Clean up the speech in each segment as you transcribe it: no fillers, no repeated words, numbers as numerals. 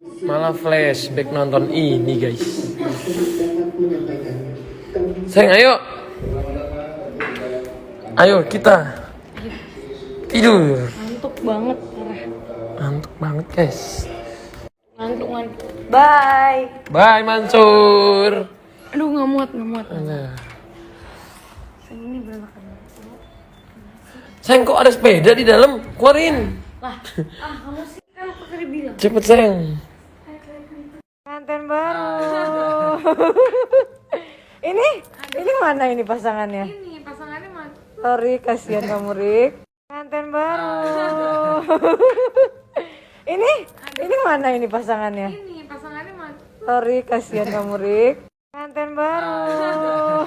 Malah flashback nonton ini guys. Sayang ayo. Ayo kita tidur. Ngantuk banget. Ngantuk banget guys. Ngantuk. Bye. Bye Mansur. Aduh nggak muat. Nah. Ini berantakan. Sayang kok ada sepeda di dalam? Keluarin. Lah, kamu sih kan aku tadi bilang. Cepet sayang. Pengantin baru. ini mana ini pasangannya? Ini pasangannya mah. Sorry, kasihan kamu Rik. Pengantin baru. ini mana ini pasangannya? Ini pasangannya mah. Sorry, kasihan kamu Rik. Pengantin baru.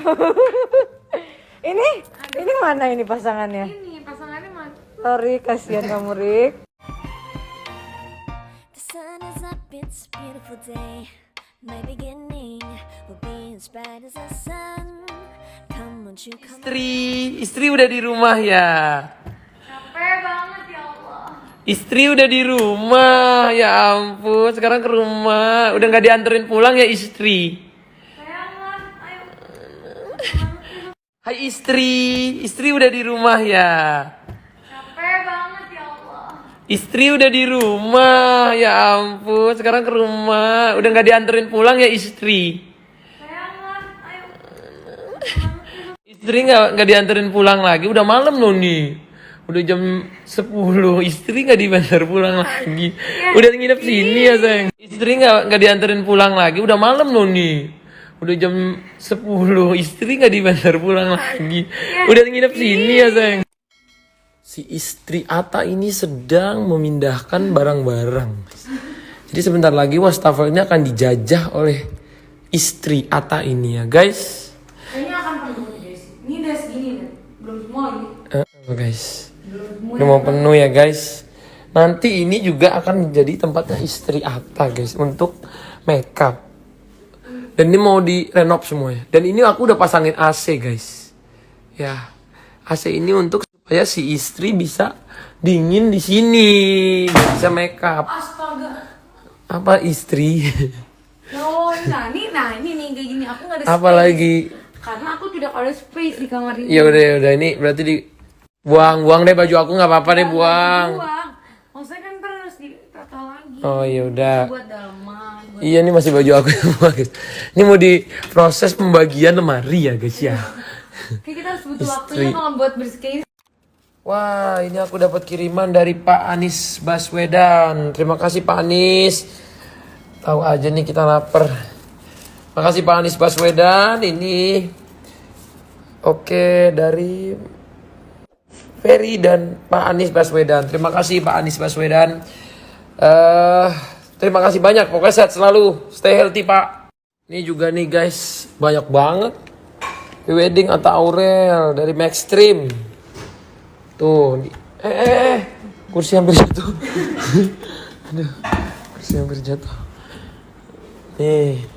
ini mana ini pasangannya? Ini pasangannya mah. Sorry, kasihan kamu Rik. The sun is up, it's a beautiful day. My beginning will be as bright as the sun. Come won't you come. Istri udah di rumah ya. Capek banget ya Allah. Istri udah di rumah, ya ampun. Sekarang ke rumah, udah nggak dianterin pulang ya istri. Sayangan, ayo. Hai istri udah di rumah ya. Capek banget ya Allah. Istri udah di rumah, ya ampun. Sekarang ke rumah, udah nggak dianterin pulang ya istri. Sayangan, ayo. Istri nggak dianterin pulang lagi, udah malam loh nih. Udah jam 10, istri nggak diantar pulang lagi. Udah nginep sini ya sayang. Istri nggak dianterin pulang lagi, udah malam loh nih. Udah jam 10, istri nggak diantar pulang lagi. Udah nginep sini ya sayang. Si istri Ata ini sedang memindahkan barang-barang. Jadi sebentar lagi wastafel ini akan dijajah oleh istri Ata ini ya guys. Kayaknya akan penuh guys. Ini udah segini nih. Belum semua ini. Guys. Udah mau penuh ya guys. Nanti ini juga akan menjadi tempatnya istri Atta guys untuk makeup. Dan ini mau direnov semuanya. Dan ini aku udah pasangin AC guys. Ya, AC ini untuk supaya si istri bisa dingin di sini, bisa makeup. Astaga. Apa istri? Oh, nah ini nih kayak gini. Aku nggak ada Apa space. lagi? Karena aku tidak ada space di kamar ini. Ya udah ini berarti buang deh baju aku nggak apa-apa deh buang. Maksudnya kan ntar harus ditata lagi. Oh ya udah. Buat dalaman. Iya ini masih baju aku semua guys. Ini mau diproses pembagian lemari ya guys ya. Kayak kita harus butuh waktunya kalau buat bersih kayak ini. Wah ini aku dapat kiriman dari Pak Anies Baswedan. Terima kasih Pak Anies. Tahu aja nih kita lapar. Makasih Pak Anies Baswedan. Ini oke dari Ferry dan Pak Anies Baswedan. Terima kasih Pak Anies Baswedan. Terima kasih banyak. Pokoknya sehat selalu. Stay healthy Pak. Ini juga nih guys. Banyak banget. Wedding Atta Aurel dari Maxstream. Tuh. Kursi hampir jatuh. Aduh. Kursi hampir jatuh. Nih.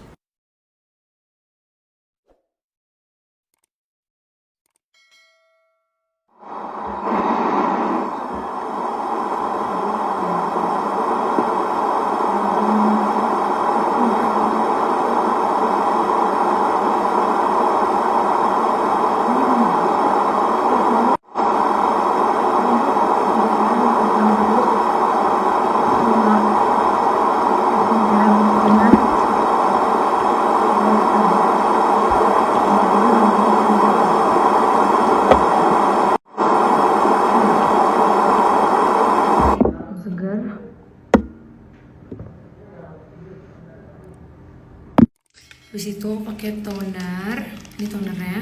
Habis itu pakai toner. Ini tonernya.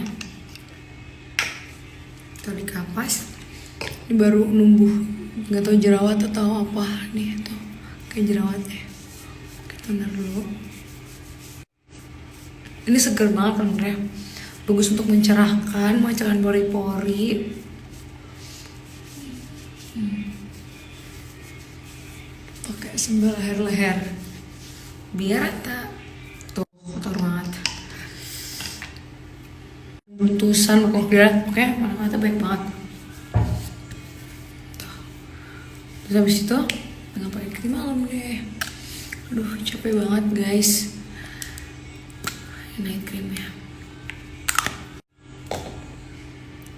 Tuh dikapas. Ini baru numbuh. Nggak tahu jerawat atau apa nih tuh. Kayak jerawatnya. Pakai toner dulu. Ini seger banget tonernya. Bagus untuk mencerahkan pori-pori. Pakai sambil leher-leher. Biar rata. Kotor banget. Buntusan pokoknya mata baik banget. Terus habis itu nggak pakai krim malam deh. Aduh, capek banget guys. Night cream ya.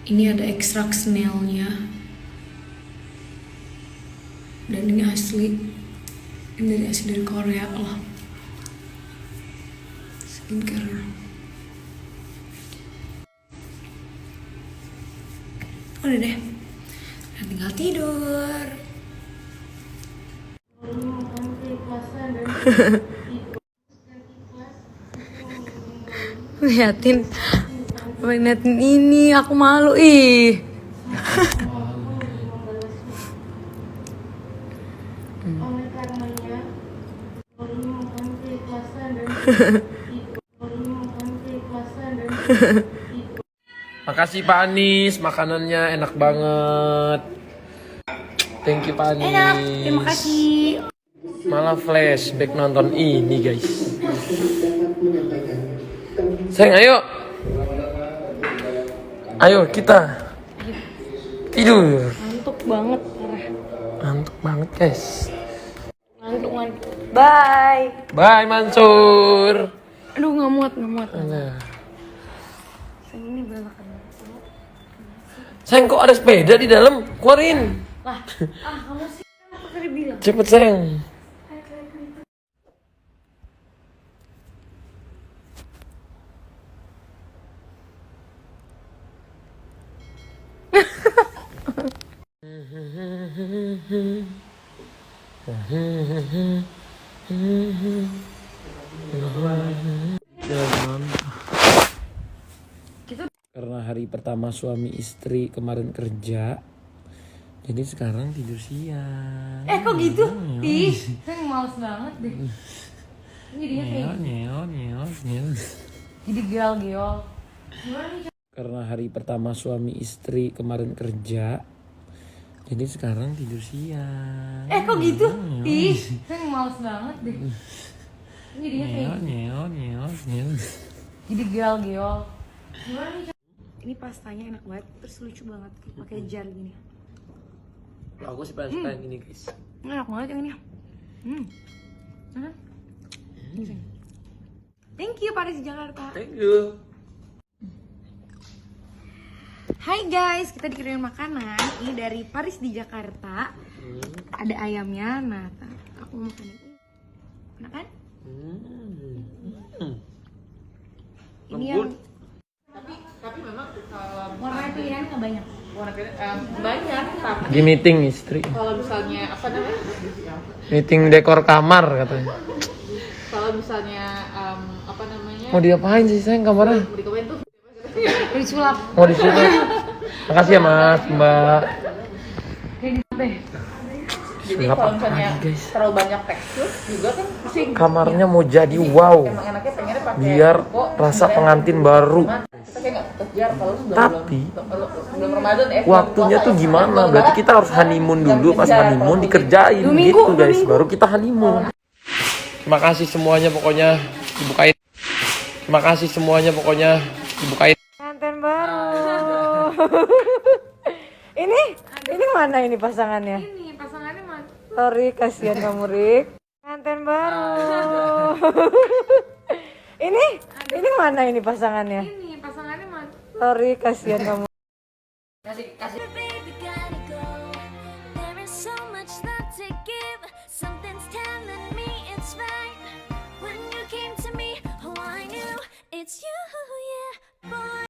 Ini ada ekstrak snailnya. Dan ini asli. Ini asli dari Korea loh. Skincare. Udah deh. Dan tinggal tidur. Liatin ini, aku malu ih. Makasih Pak Anis, makanannya enak banget. Thank you Pak Anis. Enak, terima kasih. Malah flashback nonton ini guys. Sayang ayo. Ayo kita tidur. Ngantuk banget, parah. Ngantuk banget guys. Ngantuk. Bye. Bye Mansur. Aduh, nggak muat. Alah. Ini berantakan. Sayang kok ada sepeda di dalam? Keluarin. Lah, kamu sih apa tadi bilang? Cepet sayang. Karena hari pertama suami istri kemarin kerja, jadi sekarang tidur siang. Kok gitu? Ih, saya males banget deh. Jadinya kayak Nyel. jadi geol. Karena hari pertama suami istri kemarin kerja, jadi sekarang tidur siang. Kok gitu? Ih, saya males banget deh. Jadinya kayak Nyel. jadi geol. Ini pastanya enak banget, terus lucu banget pakai jar gini. Aku sih pengen suka yang gini guys. Enak banget yang ini. Thank you Paris Jakarta. Thank you. Hai guys, kita dikirimin makanan. Ini dari Paris di Jakarta. Ada ayamnya. Nah, aku mau makan ini. Enak kan? Ini yang Tapi memang warna pilihan nggak banyak. banyak. Tapi Di meeting istri. kalau misalnya apa namanya? Meeting dekor kamar katanya. Kalau misalnya apa namanya? Mau diapain sih sayang kamarnya? Mau dikomen tuh. Disulap. Mau disulap. Makasih ya mas, mbak. Jadi Sulap kalau apaan, misalnya guys? terlalu banyak tekstur juga kan pusing. Kamarnya mau jadi wow. Emang enaknya pengennya pakai Biar kok rasa pengantin baru. kita kayak nggak kejar kalau Tapi sebelum Ramadan waktunya tuh gimana? Berarti kita harus honeymoon dulu. Pas honeymoon dikerjain gitu guys. Baru kita honeymoon. Terima kasih semuanya pokoknya dibukain. Terima kasih semuanya pokoknya dibukain. pengantin baru. ini mana ini pasangannya? Ini pasangannya mah. Sorry, kasihan kamu Rik. Pengantin baru. ini mana ini pasangannya? Ini pasangannya mah. Sorry, kasihan kamu.